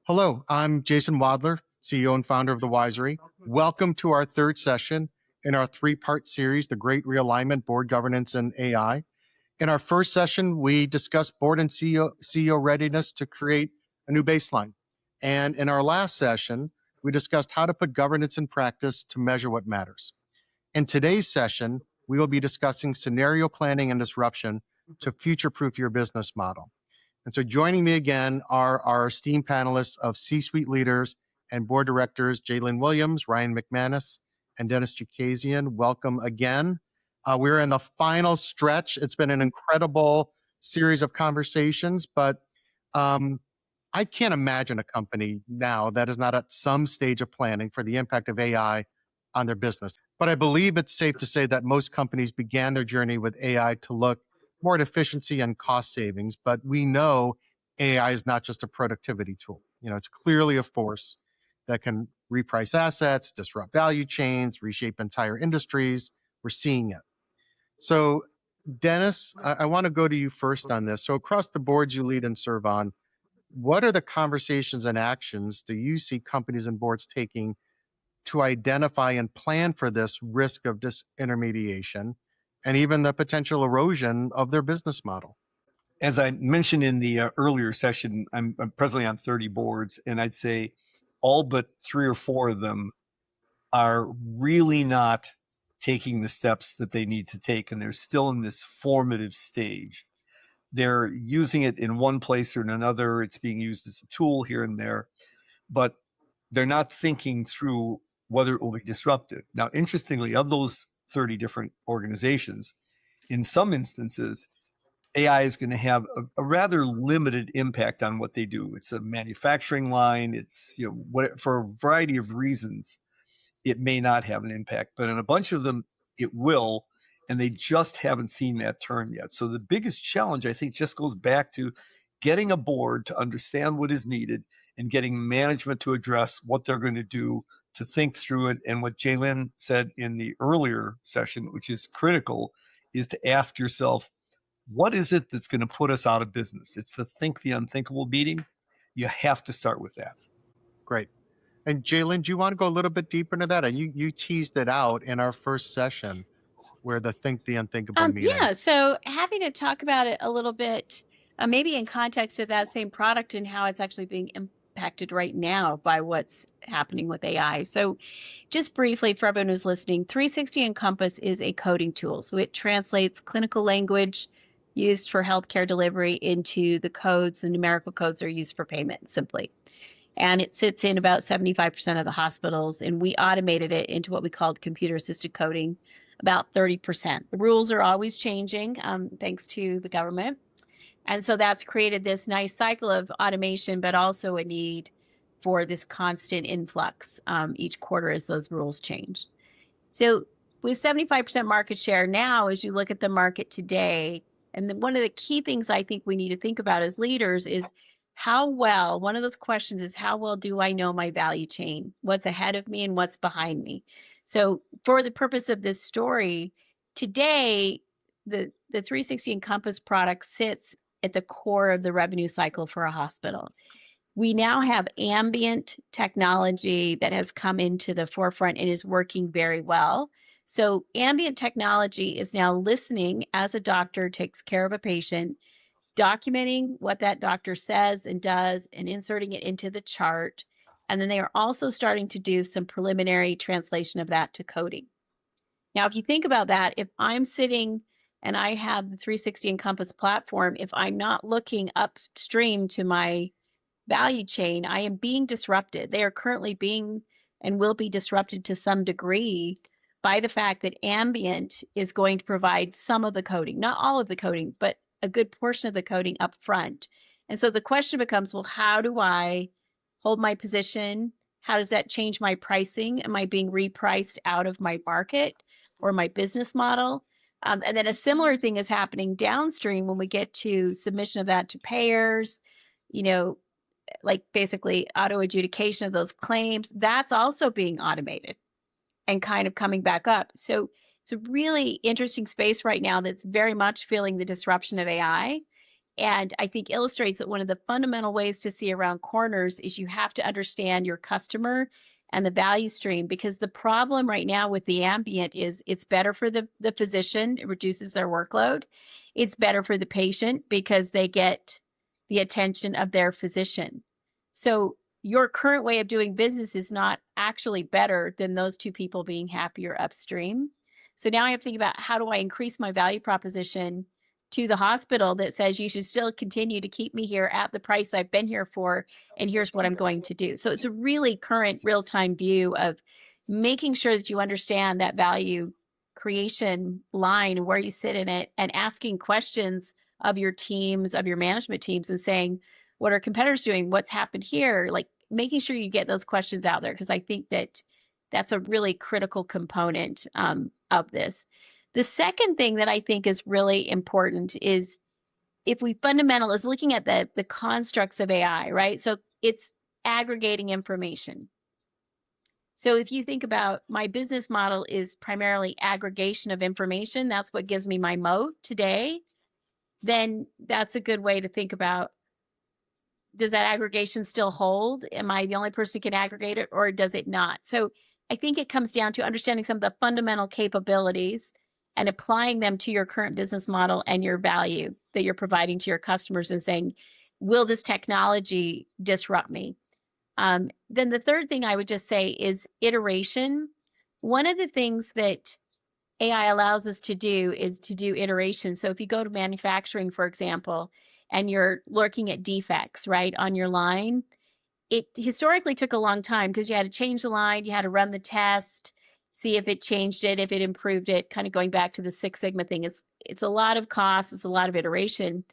Hello, I'm Jason Wadler, CEO and founder of The Wisery. Welcome to our third session in our three-part series, The Great Realignment, Board Governance, and AI. In our first session, we discussed board and CEO readiness to create a new baseline. And in our last session, we discussed how to put governance in practice to measure what matters. In today's session, we will be discussing scenario planning and disruption to future-proof your business model. And so joining me again are our esteemed panelists of C-suite leaders and board directors, JaeLynn Williams, Ryan McManus, and Dennis Chookaszian. Welcome again. We're in the final stretch. It's been an incredible series of conversations, but I can't imagine a company now that is not at some stage of planning for the impact of AI on their business. But I believe it's safe to say that most companies began their journey with AI to look more at efficiency and cost savings, but we know AI is not just a productivity tool. It's clearly a force that can reprice assets, disrupt value chains, reshape entire industries. We're seeing it. So, Dennis, I want to go to you first on this. So, across the boards you lead and serve on, what are the conversations and actions do you see companies and boards taking to identify and plan for this risk of disintermediation and even the potential erosion of their business model? As I mentioned in the earlier session, I'm presently on 30 boards, and I'd say all but 3 or 4 of them are really not taking the steps that they need to take, and they're still in this formative stage. They're using it in one place or in another. It's being used as a tool here and there, but they're not thinking through whether it will be disruptive. Now, interestingly, of those 30 different organizations, in some instances, AI is going to have a rather limited impact on what they do. It's a manufacturing line. It's, for a variety of reasons, it may not have an impact, but in a bunch of them, it will, and they just haven't seen that turn yet. So the biggest challenge, I think, just goes back to getting a board to understand what is needed and getting management to address what they're going to do to think through it. And what JaeLynn said in the earlier session, which is critical, is to ask yourself, what is it that's going to put us out of business? It's the think the unthinkable meeting. You have to start with that. Great. And JaeLynn, do you want to go a little bit deeper into that? You teased it out in our first session where the think the unthinkable meeting. Yeah, so happy to talk about it a little bit, maybe in context of that same product and how it's actually being impacted right now by what's happening with AI. So just briefly for everyone who's listening, 360 Encompass is a coding tool. So it translates clinical language used for healthcare delivery into the codes, the numerical codes that are used for payment, simply. And it sits in about 75% of the hospitals, and we automated it into what we called computer-assisted coding, about 30%. The rules are always changing, thanks to the government. And so that's created this nice cycle of automation, but also a need for this constant influx each quarter as those rules change. So with 75% market share now, as you look at the market today, and one of the key things I think we need to think about as leaders is one of those questions is, how well do I know my value chain? What's ahead of me and what's behind me? So for the purpose of this story, today, the 360 Encompass product sits at the core of the revenue cycle for a hospital. We now have ambient technology that has come into the forefront and is working very well. So ambient technology is now listening as a doctor takes care of a patient, documenting what that doctor says and does and inserting it into the chart. And then they are also starting to do some preliminary translation of that to coding. Now, if you think about that, if I'm sitting and I have the 360 Encompass platform, if I'm not looking upstream to my value chain, I am being disrupted. They are currently being and will be disrupted to some degree by the fact that ambient is going to provide some of the coding, not all of the coding, but a good portion of the coding up front. And so the question becomes, well, how do I hold my position? How does that change my pricing? Am I being repriced out of my market or my business model? And then a similar thing is happening downstream when we get to submission of that to payers, like basically auto adjudication of those claims. That's also being automated and kind of coming back up. So it's a really interesting space right now that's very much feeling the disruption of AI. And I think illustrates that one of the fundamental ways to see around corners is you have to understand your customer and the value stream, because the problem right now with the ambient is it's better for the physician, it reduces their workload. It's better for the patient because they get the attention of their physician. So your current way of doing business is not actually better than those two people being happier upstream. So now I have to think about, how do I increase my value proposition to the hospital that says you should still continue to keep me here at the price I've been here for, and here's what I'm going to do. So it's a really current real-time view of making sure that you understand that value creation line and where you sit in it, and asking questions of your teams, of your management teams, and saying, what are competitors doing? What's happened here? Like, making sure you get those questions out there, because I think that that's a really critical component of this. The second thing that I think is really important is, if we is looking at the constructs of AI, right? So it's aggregating information. So if you think about, my business model is primarily aggregation of information, that's what gives me my moat today, then that's a good way to think about, does that aggregation still hold? Am I the only person who can aggregate it, or does it not? So I think it comes down to understanding some of the fundamental capabilities and applying them to your current business model and your value that you're providing to your customers, and saying, will this technology disrupt me? Then the third thing I would just say is iteration. One of the things that AI allows us to do is to do iteration. So if you go to manufacturing, for example, and you're looking at defects, right, on your line, it historically took a long time, because you had to change the line, you had to run the test, see if it changed it, if it improved it, kind of going back to the Six Sigma thing. It's a lot of cost, it's a lot of iteration.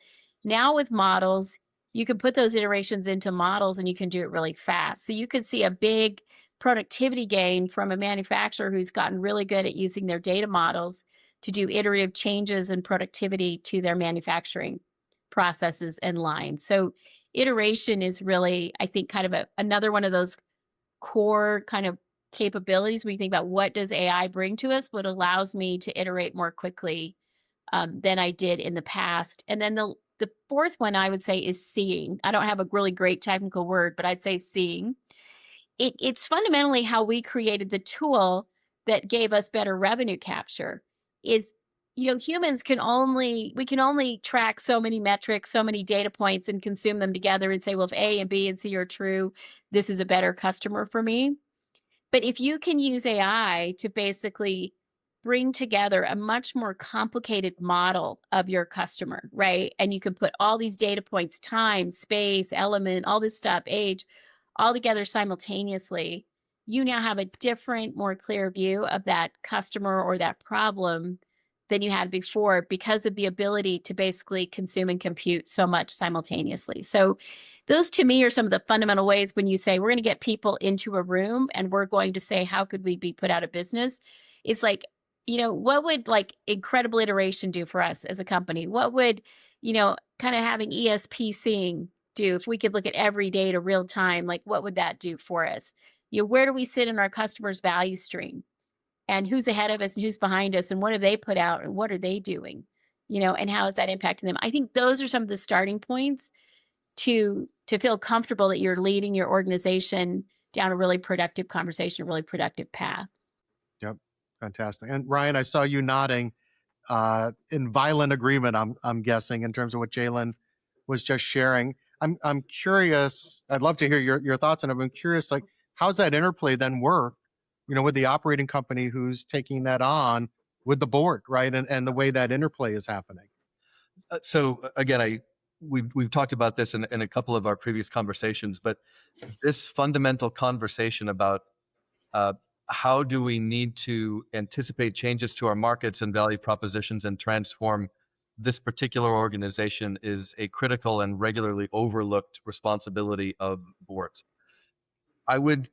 Now with models, you can put those iterations into models and you can do it really fast. So you could see a big productivity gain from a manufacturer who's gotten really good at using their data models to do iterative changes in productivity to their manufacturing processes and lines. So iteration is really, I think, kind of another one of those core kind of capabilities when you think about, what does AI bring to us? What allows me to iterate more quickly than I did in the past. And then the fourth one I would say is seeing. I don't have a really great technical word, but I'd say seeing. It's fundamentally how we created the tool that gave us better revenue capture. Is, humans can only track so many metrics, so many data points, and consume them together and say, well, if A and B and C are true, this is a better customer for me. But if you can use AI to basically bring together a much more complicated model of your customer, right? And you can put all these data points, time, space, element, all this stuff, age, all together simultaneously, you now have a different, more clear view of that customer or that problem than you had before, because of the ability to basically consume and compute so much simultaneously. So those, to me, are some of the fundamental ways when you say, we're going to get people into a room and we're going to say, how could we be put out of business? It's like, what would like incredible iteration do for us as a company? What would, kind of having ESP seeing do if we could look at every data real time? Like, what would that do for us? Where do we sit in our customers' value stream? And who's ahead of us and who's behind us, and what have they put out and what are they doing? And how is that impacting them? I think those are some of the starting points to feel comfortable that you're leading your organization down a really productive conversation, a really productive path. Yep, fantastic. And Ryan, I saw you nodding in violent agreement. I'm guessing, in terms of what JaeLynn was just sharing. I'm curious. I'd love to hear your thoughts on it. I'm curious, like, how's that interplay then work? With the operating company who's taking that on with the board, right? And the way that interplay is happening. So again, we've talked about this in a couple of our previous conversations, but this fundamental conversation about how do we need to anticipate changes to our markets and value propositions and transform this particular organization is a critical and regularly overlooked responsibility of boards. I would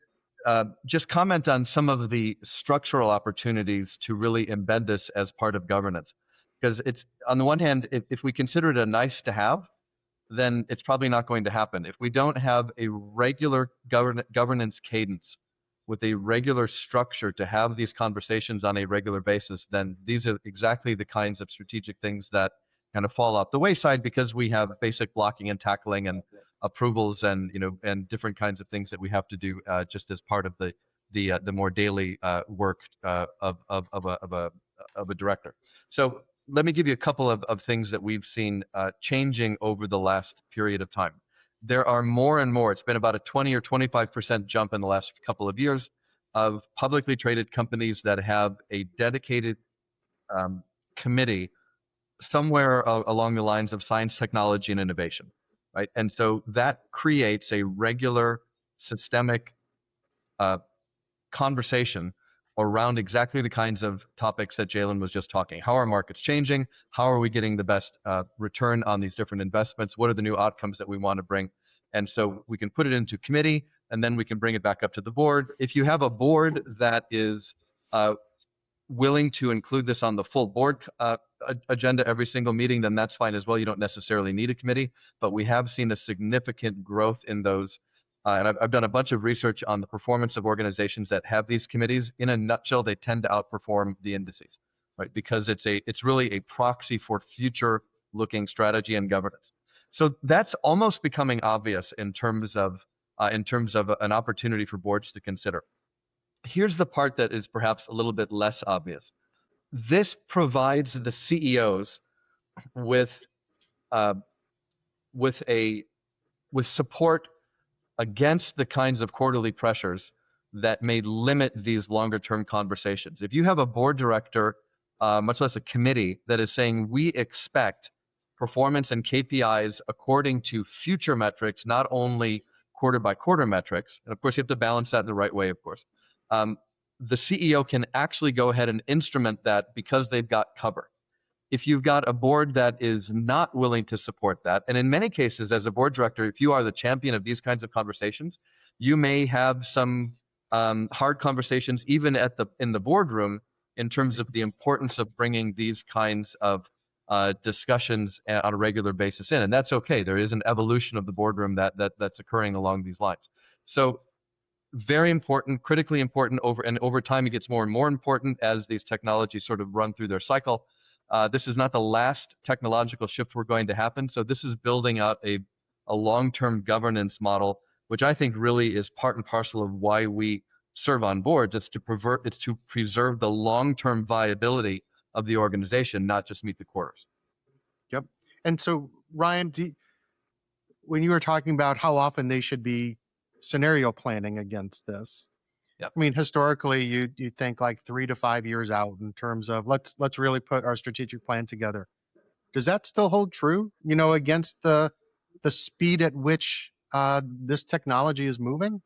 just comment on some of the structural opportunities to really embed this as part of governance. Because it's, on the one hand, if we consider it a nice to have, then it's probably not going to happen. If we don't have a regular governance cadence with a regular structure to have these conversations on a regular basis, then these are exactly the kinds of strategic things that kind of fall off the wayside because we have basic blocking and tackling and approvals and and different kinds of things that we have to do just as part of the more daily work of a director. So let me give you a couple of things that we've seen changing over the last period of time. There are more and more, it's been about a 20 or 25% jump in the last couple of years of publicly traded companies that have a dedicated committee somewhere along the lines of science, technology, and innovation, right? And so that creates a regular systemic conversation around exactly the kinds of topics that JaeLynn was just talking. How are markets changing? How are we getting the best return on these different investments? What are the new outcomes that we want to bring? And so we can put it into committee, and then we can bring it back up to the board. If you have a board that is willing to include this on the full board agenda every single meeting, then that's fine as well. You don't necessarily need a committee, but we have seen a significant growth in those. And I've done a bunch of research on the performance of organizations that have these committees. In a nutshell, they tend to outperform the indices, right? Because it's really a proxy for future-looking strategy and governance. So that's almost becoming obvious in terms of an opportunity for boards to consider. Here's the part that is perhaps a little bit less obvious. This provides the CEOs with support against the kinds of quarterly pressures that may limit these longer term conversations. If you have a board director, much less a committee, that is saying we expect performance and KPIs according to future metrics, not only quarter by quarter metrics, and of course you have to balance that in the right way, of course, the CEO can actually go ahead and instrument that because they've got cover. If you've got a board that is not willing to support that, and in many cases, as a board director, if you are the champion of these kinds of conversations, you may have some hard conversations even in the boardroom in terms of the importance of bringing these kinds of discussions on a regular basis in, and that's okay. There is an evolution of the boardroom that's occurring along these lines. So very important, critically important, over time it gets more and more important as these technologies sort of run through their cycle. This is not the last technological shift we're going to happen. So this is building out a long-term governance model, which I think really is part and parcel of why we serve on boards. It's to preserve the long-term viability of the organization, not just meet the quarters. Yep. And so, Ryan, when you were talking about how often they should be scenario planning against this, yep. I mean, historically, you think like 3 to 5 years out in terms of let's really put our strategic plan together. Does that still hold true? Against the speed at which this technology is moving?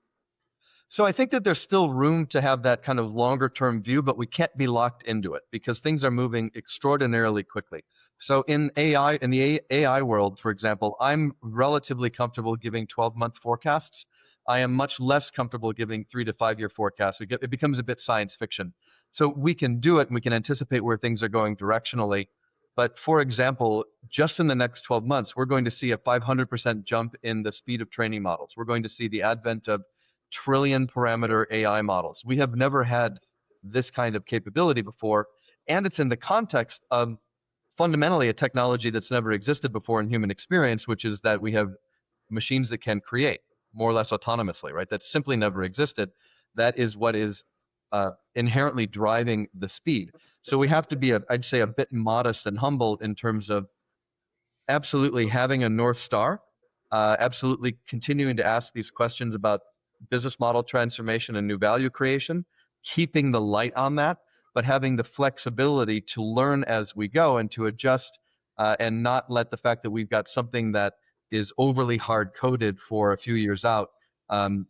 So I think that there's still room to have that kind of longer term view, but we can't be locked into it because things are moving extraordinarily quickly. So in the AI world, for example, I'm relatively comfortable giving 12-month forecasts. I am much less comfortable giving 3 to 5 year forecasts. It becomes a bit science fiction. So we can do it and we can anticipate where things are going directionally. But for example, just in the next 12 months, we're going to see a 500% jump in the speed of training models. We're going to see the advent of trillion parameter AI models. We have never had this kind of capability before. And it's in the context of fundamentally a technology that's never existed before in human experience, which is that we have machines that can create more or less autonomously, right? That simply never existed. That is what is inherently driving the speed. So we have to be, I'd say, a bit modest and humble in terms of absolutely having a North Star, absolutely continuing to ask these questions about business model transformation and new value creation, keeping the light on that, but having the flexibility to learn as we go and to adjust and not let the fact that we've got something that is overly hard coded for a few years out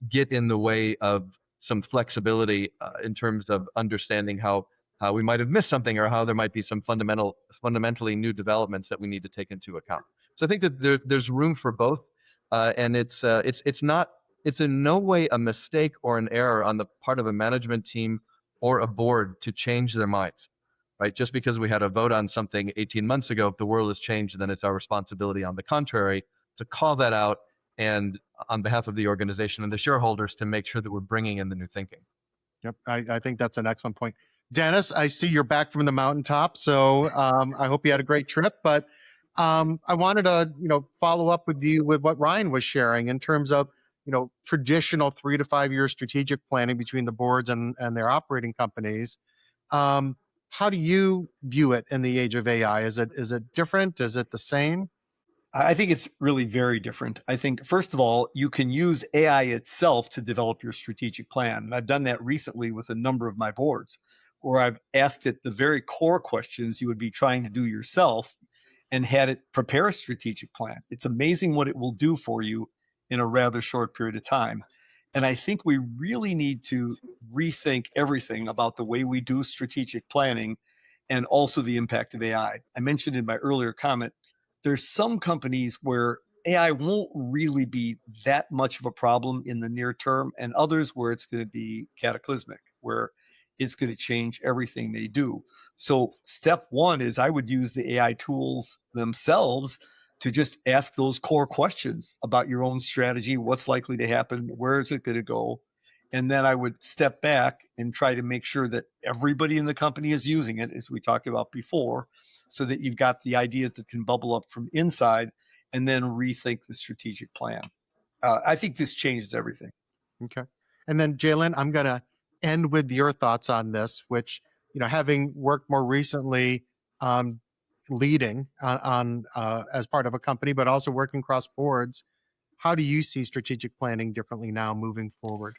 get in the way of some flexibility in terms of understanding how we might have missed something or how there might be some fundamentally new developments that we need to take into account. So I think that there's room for both, and it's in no way a mistake or an error on the part of a management team or a board to change their minds, right? Just because we had a vote on something 18 months ago, if the world has changed, then it's our responsibility, on the contrary, to call that out and on behalf of the organization and the shareholders to make sure that we're bringing in the new thinking. Yep, I think that's an excellent point. Dennis, I see you're back from the mountaintop, so I hope you had a great trip. But I wanted to, follow up with you with what Ryan was sharing in terms of, traditional 3 to 5 year strategic planning between the boards and their operating companies. How do you view it in the age of AI? Is it different? Is it the same? I think it's really very different. I think, first of all, you can use AI itself to develop your strategic plan. And I've done that recently with a number of my boards, where I've asked it the very core questions you would be trying to do yourself and had it prepare a strategic plan. It's amazing what it will do for you in a rather short period of time. And I think we really need to rethink everything about the way we do strategic planning and also the impact of AI. I mentioned in my earlier comment, there's some companies where AI won't really be that much of a problem in the near term, and others where it's going to be cataclysmic, where it's going to change everything they do. So step one is I would use the AI tools themselves to just ask those core questions about your own strategy, what's likely to happen, where is it going to go? And then I would step back and try to make sure that everybody in the company is using it, as we talked about before, so that you've got the ideas that can bubble up from inside and then rethink the strategic plan. I think this changes everything. Okay. And then JaeLynn, I'm going to end with your thoughts on this, which, having worked more recently leading on as part of a company, but also working cross boards, how do you see strategic planning differently now moving forward?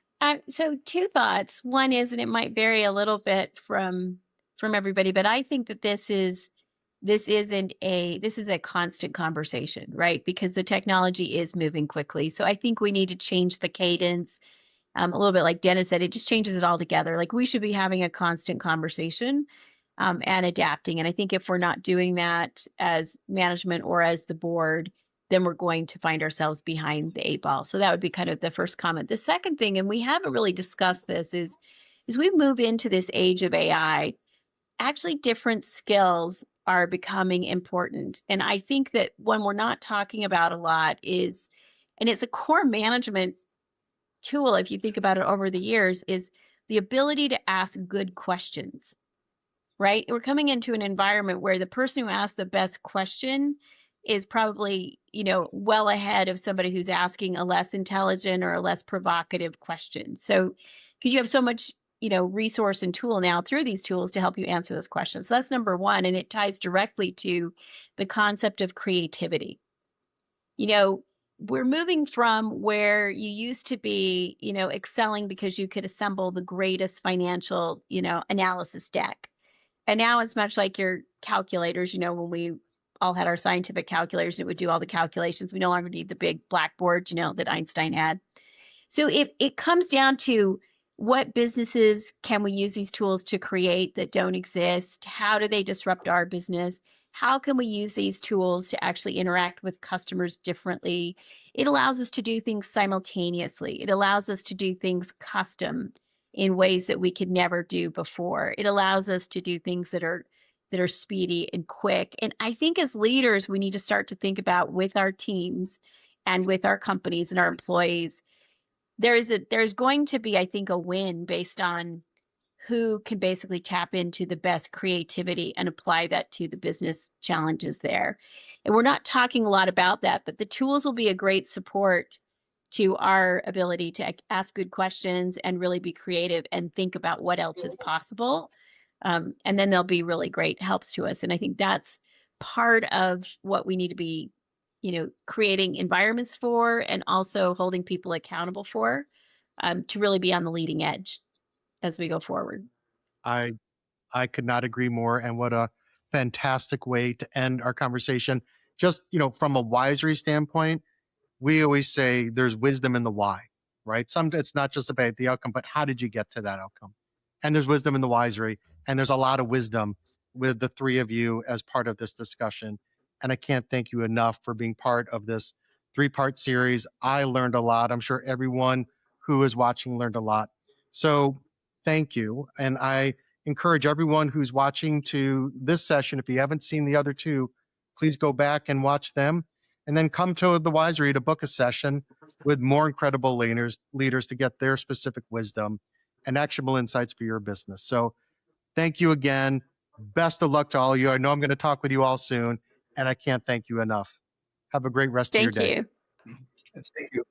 So two thoughts. One is, and it might vary a little bit from everybody, but I think that this is a constant conversation, right? Because the technology is moving quickly. So I think we need to change the cadence. A little bit like Dennis said, it just changes it all together. Like we should be having a constant conversation and adapting. And I think if we're not doing that as management or as the board, then we're going to find ourselves behind the 8 ball. So that would be kind of the first comment. The second thing, and we haven't really discussed this, is we move into this age of AI, actually different skills are becoming important. And I think that one we're not talking about a lot is, and it's a core management tool, if you think about it over the years, is the ability to ask good questions, right? We're coming into an environment where the person who asks the best question is probably, well ahead of somebody who's asking a less intelligent or a less provocative question. So, because you have so much, resource and tool now through these tools to help you answer those questions. So that's number one. And it ties directly to the concept of creativity. We're moving from where you used to be, excelling because you could assemble the greatest financial, analysis deck. And now it's much like your calculators, when we all had our scientific calculators, it would do all the calculations. We no longer need the big blackboard, that Einstein had. So it comes down to what businesses can we use these tools to create that don't exist? How do they disrupt our business? How can we use these tools to actually interact with customers differently? It allows us to do things simultaneously. It allows us to do things custom in ways that we could never do before. It allows us to do things that are speedy and quick. And I think as leaders, we need to start to think about with our teams and with our companies and our employees, there's going to be, I think, a win based on who can basically tap into the best creativity and apply that to the business challenges there. And we're not talking a lot about that, but the tools will be a great support to our ability to ask good questions and really be creative and think about what else is possible. And then they'll be really great helps to us. And I think that's part of what we need to be, creating environments for and also holding people accountable for to really be on the leading edge as we go forward. I could not agree more. And what a fantastic way to end our conversation. Just, from a Wisery standpoint, we always say there's wisdom in the why, right? It's not just about the outcome, but how did you get to that outcome? And there's wisdom in the Wisery, and there's a lot of wisdom with the three of you as part of this discussion. And I can't thank you enough for being part of this 3-part series. I learned a lot. I'm sure everyone who is watching learned a lot. So thank you. And I encourage everyone who's watching to this session, if you haven't seen the other two, please go back and watch them. And then come to the Wisery to book a session with more incredible leaders to get their specific wisdom and actionable insights for your business. So thank you again. Best of luck to all of you. I know I'm going to talk with you all soon. and I can't thank you enough. Have a great rest of your Thank day. you. Thank you.